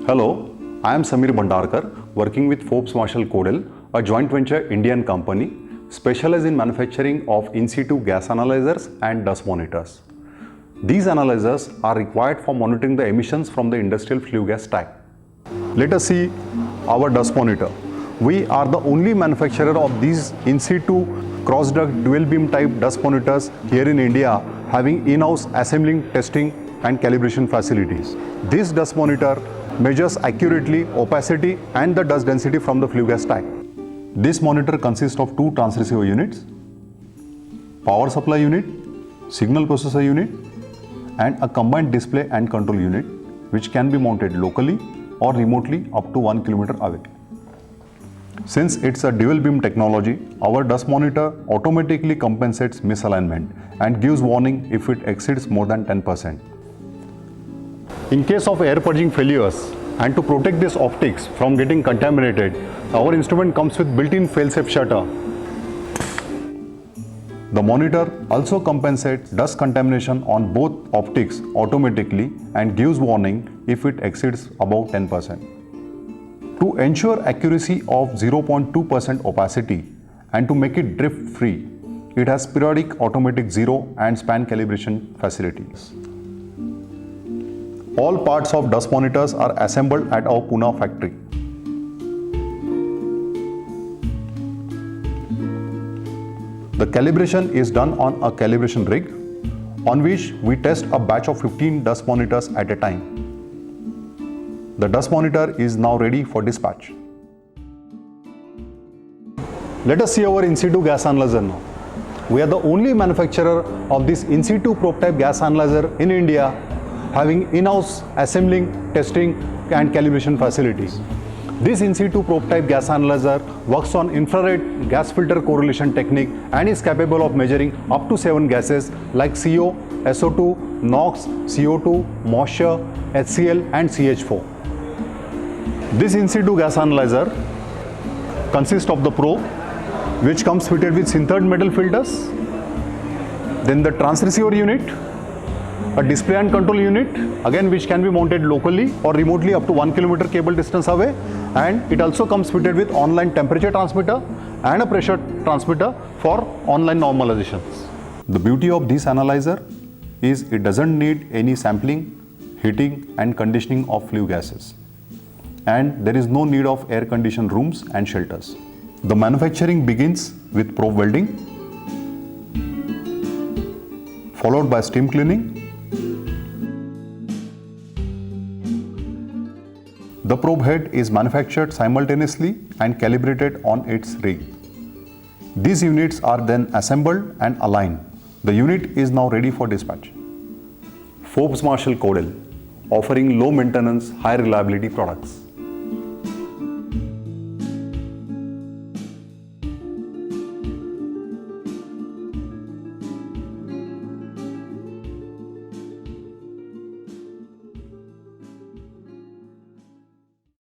Hello, I am Samir Bhandarkar, working with Forbes Marshall Codel, a joint venture Indian company specialized in manufacturing of in-situ gas analyzers and dust monitors. These analyzers are required for monitoring the emissions from the industrial flue gas stack. Let us see our dust monitor. We are the only manufacturer of these in-situ cross-duct dual beam type dust monitors here in India, having in-house assembling, testing and calibration facilities. This dust monitor measures accurately opacity and the dust density from the flue gas stack. This monitor consists of two transceiver units, power supply unit, signal processor unit and a combined display and control unit which can be mounted locally or remotely up to 1 kilometer away. Since it's a dual beam technology, our dust monitor automatically compensates misalignment and gives warning if it exceeds more than 10%. In case of air purging failures and to protect these optics from getting contaminated, our instrument comes with built-in fail-safe shutter. The monitor also compensates dust contamination on both optics automatically and gives warning if it exceeds above 10%. To ensure accuracy of 0.2% opacity and to make it drift-free, it has periodic automatic zero and span calibration facilities. All parts of dust monitors are assembled at our Pune factory. The calibration is done on a calibration rig on which we test a batch of 15 dust monitors at a time. The dust monitor is now ready for dispatch. Let us see our in-situ gas analyzer now. We are the only manufacturer of this in-situ probe type gas analyzer in India, having in-house assembling, testing and calibration facilities. This in-situ probe type gas analyzer works on infrared gas filter correlation technique and is capable of measuring up to 7 gases like CO, SO2, NOx, CO2, moisture, HCl and CH4. This in-situ gas analyzer consists of the probe which comes fitted with sintered metal filters, then the transceiver unit, a display and control unit again which can be mounted locally or remotely up to 1 kilometer cable distance away, and it also comes fitted with online temperature transmitter and a pressure transmitter for online normalizations. The beauty of this analyzer is it doesn't need any sampling, heating and conditioning of flue gases, and there is no need of air conditioned rooms and shelters. The manufacturing begins with probe welding, followed by steam cleaning. The probe head is manufactured simultaneously and calibrated on its rig. These units are then assembled and aligned. The unit is now ready for dispatch. Forbes Marshall Codel, offering low maintenance, high reliability products.